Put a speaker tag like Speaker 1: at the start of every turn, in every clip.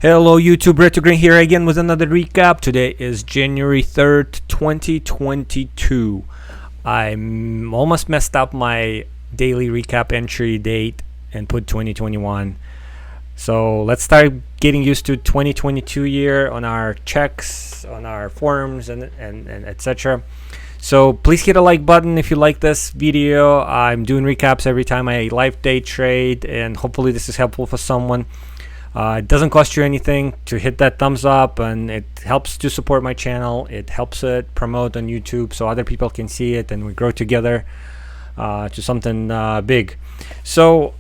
Speaker 1: Hello YouTube, Red to Green here again with another recap. Today is January 3rd, 2022. I almost messed up my daily recap entry date and put 2021. So let's start getting used to 2022 year on our checks, on our forums and etc. So please hit a like button if you like this video. I'm doing recaps every time I live day trade, and hopefully this is helpful for someone. It doesn't cost you anything to hit that thumbs up, and it helps to support my channel. It helps it promote on YouTube so other people can see it and we grow together to something big. So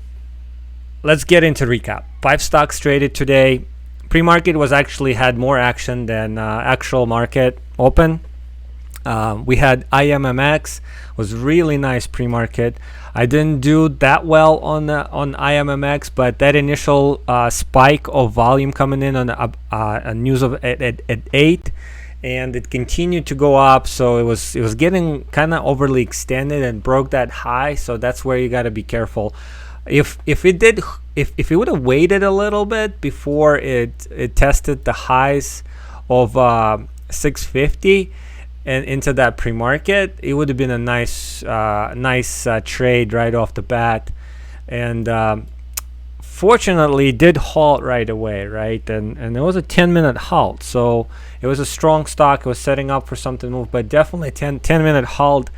Speaker 1: let's get into recap. 5 stocks traded today. Pre-market was actually had more action than actual market open. We had IMMX, was really nice pre-market. I didn't do that well on IMMX, but that initial spike of volume coming in on a news of at 8, and it continued to go up. So it was getting kind of overly extended and broke that high. So that's where you got to be careful. If it would have waited a little bit before it tested the highs of 650 and into that pre-market, it would have been a nice trade right off the bat. And fortunately it did halt right away, right? And it was a 10-minute halt, so it was a strong stock. It was setting up for something to move, but definitely 10-minute halt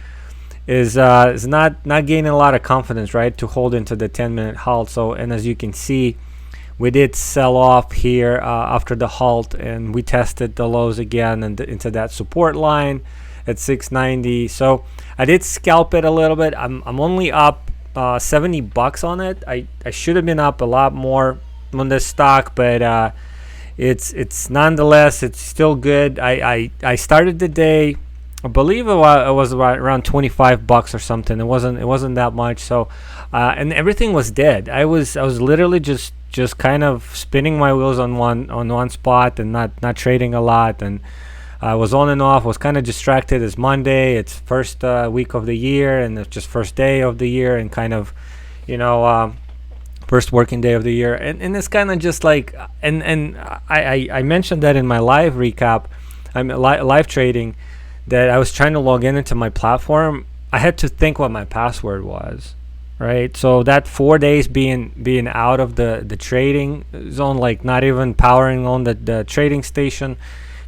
Speaker 1: is not gaining a lot of confidence, right, to hold into the 10-minute halt. So, and as you can see, we did sell off here after the halt, and we tested the lows again and into that support line at 690. So I did scalp it a little bit. I'm only up $70 on it. I should have been up a lot more on this stock, but it's nonetheless, it's still good. I started the day, I believe it was around $25 or something. It wasn't that much. So and everything was dead. I was literally just kind of spinning my wheels on one spot and not trading a lot, and I was on and off. Was kind of distracted. It's Monday, it's first week of the year, and it's just first day of the year, and kind of first working day of the year, and it's kind of just like, and I mentioned that in my live recap. I'm live trading, that I was trying to log into my platform. I had to think what my password was, right? So that 4 days being out of the trading zone, like not even powering on the trading station,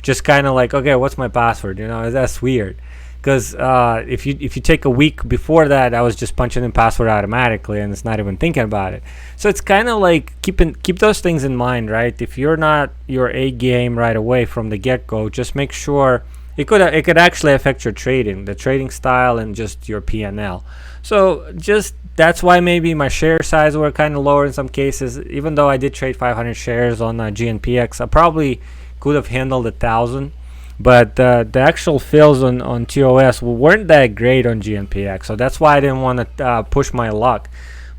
Speaker 1: just kind of like, okay, what's my password? That's weird, because if you take a week before that, I was just punching in password automatically, and it's not even thinking about it. So it's kind of like keep those things in mind, right? If you're not your A game right away from the get-go, just make sure. It could actually affect your trading, the trading style, and just your P&L. So just that's why maybe my share size were kind of lower in some cases. Even though I did trade 500 shares on GNPX, I probably could have handled 1,000. But the actual fills on TOS weren't that great on GNPX, so that's why I didn't want to push my luck.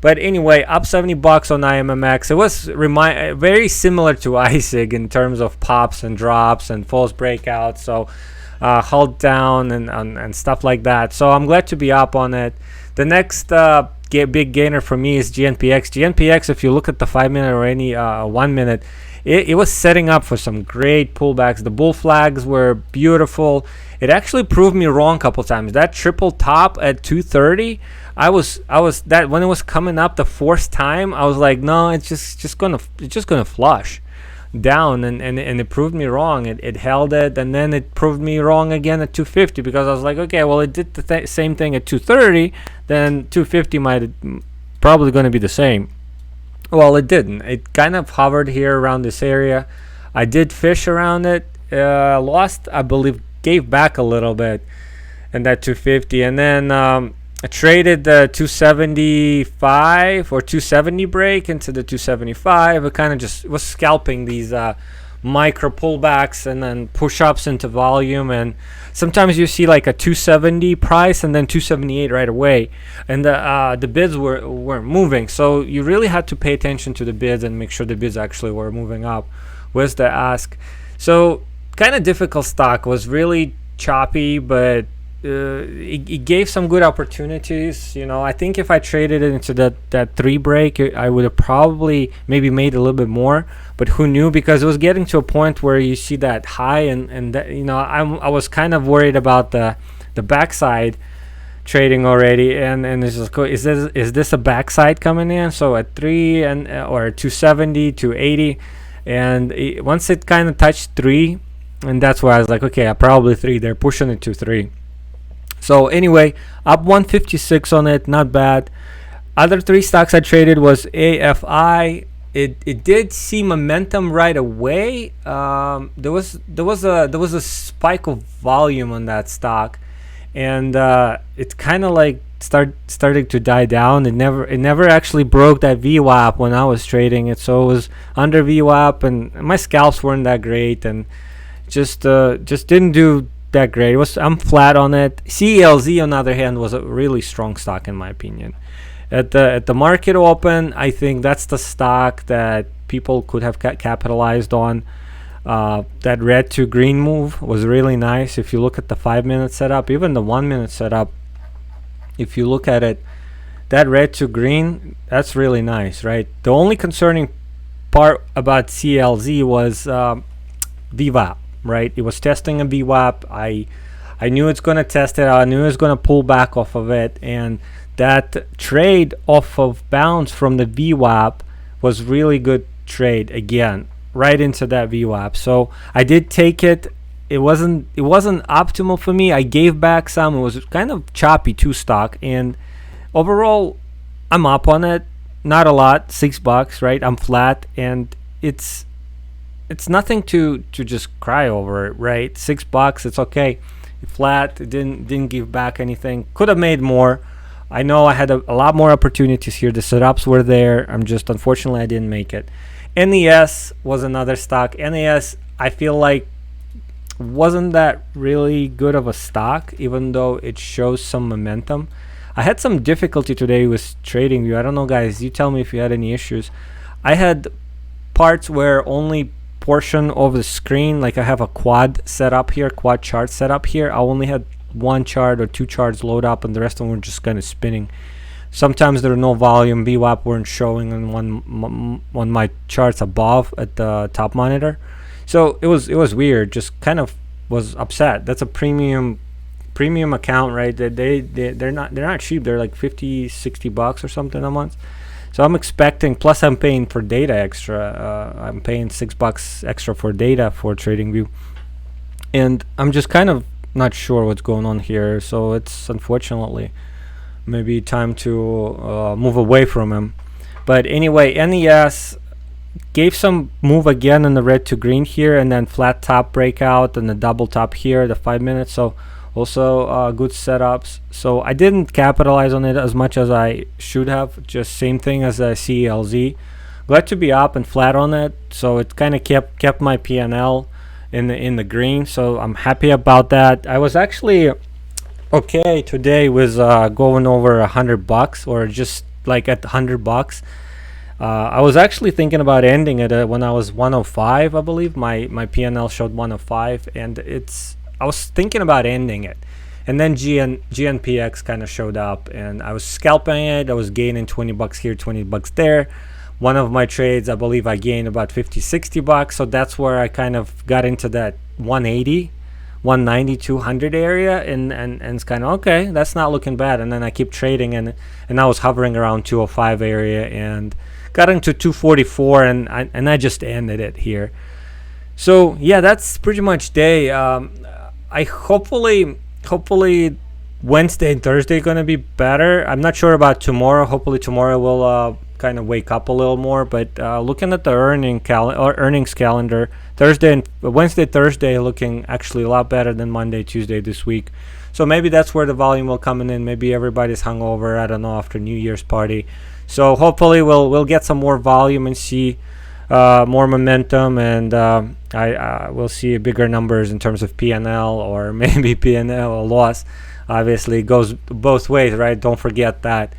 Speaker 1: But anyway, up $70 on IMMX. It was very similar to ISIG in terms of pops and drops and false breakouts. So hold down and stuff like that. So I'm glad to be up on it. The next big gainer for me is GNPX. GNPX, if you look at the 5-minute or any 1 minute, it was setting up for some great pullbacks. The bull flags were beautiful. It actually proved me wrong a couple times. That triple top at 230, I was that when it was coming up the 4th time, I was like, no, it's just gonna flush down, and it proved me wrong. It held it, and then it proved me wrong again at 250, because I was like, okay, well, it did the same thing at 230, then 250 might probably going to be the same. Well, it didn't. It kind of hovered here around this area. I did fish around it, lost, I believe, gave back a little bit in that 250, and then I traded the 275 or 270 break into the 275. It kind of just was scalping these micro pullbacks and then push-ups into volume. And sometimes you see like a 270 price and then 278 right away, and the bids weren't moving. So you really had to pay attention to the bids and make sure the bids actually were moving up with the ask. So kind of difficult stock, was really choppy, but it gave some good opportunities. I think if I traded it into that 3 break, I would have probably maybe made a little bit more, but who knew, because it was getting to a point where you see that high, and that, I was kind of worried about the backside trading already, and it's just is this a backside coming in? So at 3 and or 270, 280, and once it kind of touched 3, and that's why I was like, okay, probably 3. They're pushing it to 3. So anyway, up 156 on it, not bad. Other 3 stocks I traded was AFI. It did see momentum right away. There was a spike of volume on that stock, and it's kind of like starting to die down. It never actually broke that VWAP when I was trading it, so it was under VWAP, and my scalps weren't that great, and just didn't do that great. I'm flat on it. CELZ, on the other hand, was a really strong stock in my opinion. At the market open, I think that's the stock that people could have capitalized on. That red to green move was really nice. If you look at the 5-minute setup, even the 1-minute setup, if you look at it, that red to green, that's really nice, right? The only concerning part about CLZ was VWAP, right? It was testing a VWAP. I knew it's going to test it. I knew it was going to pull back off of it, and that trade off of bounce from the VWAP was really good trade again, right into that VWAP. So I did take it. It wasn't optimal for me. I gave back some. It was kind of choppy to stock, and overall I'm up on it. Not a lot, $6, right? I'm flat, and it's nothing to just cry over it, right? $6, it's okay. Flat, it didn't give back anything. Could have made more. I know I had a lot more opportunities here. The setups were there. Unfortunately, I didn't make it. NES was another stock. NES, I feel like, wasn't that really good of a stock, even though it shows some momentum. I had some difficulty today with trading view. I don't know, guys. You tell me if you had any issues. I had parts where only portion of the screen, like I have a quad set up here, quad chart set up here. I only had 1 chart or 2 charts load up, and the rest of them were just kind of spinning. Sometimes there were no volume. VWAP weren't showing on my charts above at the top monitor. So it was weird. Just kind of was upset. That's a premium account, right? They're not cheap. They're like $50-$60 or something a month. So I'm expecting, plus I'm paying for data extra. I'm paying $6 extra for data for TradingView, and I'm just kind of not sure what's going on here. So it's unfortunately maybe time to move away from him. But anyway, NES gave some move again in the red to green here, and then flat top breakout and the double top here, the 5 minutes. So also good setups. So I didn't capitalize on it as much as I should have. Just same thing as a CELZ. Glad to be up and flat on it. So it kind of kept my PNL in the green. So I'm happy about that. I was actually okay today with going over $100, or just like at $100. I was actually thinking about ending it when I was 105, I believe. My PNL showed 105, and I was thinking about ending it, and then GNPX kind of showed up, and I was scalping it. I was gaining $20 here, $20 there. One of my trades, I believe I gained about $50-$60, so that's where I kind of got into that 180, 190, 200 area, and it's kind of okay, that's not looking bad. And then I keep trading, and I was hovering around 205 area, and got into 244, and I just ended it here. So yeah, that's pretty much day. I hopefully Wednesday and Thursday gonna be better. I'm not sure about tomorrow. Hopefully tomorrow will kind of wake up a little more. But looking at the earnings calendar, Wednesday, Thursday looking actually a lot better than Monday, Tuesday this week. So maybe that's where the volume will come in. Maybe everybody's hungover, I don't know, after New Year's party. So hopefully we'll get some more volume and see more momentum, and I will see bigger numbers in terms of PNL, or maybe PNL or loss. Obviously, it goes both ways, right? Don't forget that.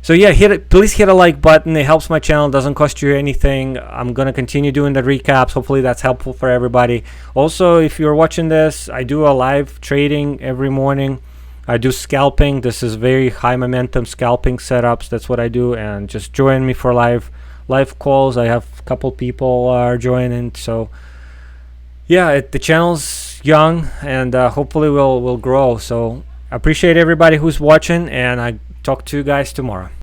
Speaker 1: So yeah, please hit a like button. It helps my channel. Doesn't cost you anything. I'm gonna continue doing the recaps. Hopefully that's helpful for everybody. Also, if you're watching this, I do a live trading every morning. I do scalping. This is very high momentum scalping setups. That's what I do. And just join me for live calls. I have a couple people are joining. So yeah, the channel's young, and hopefully will grow. So I appreciate everybody who's watching, and I talk to you guys tomorrow.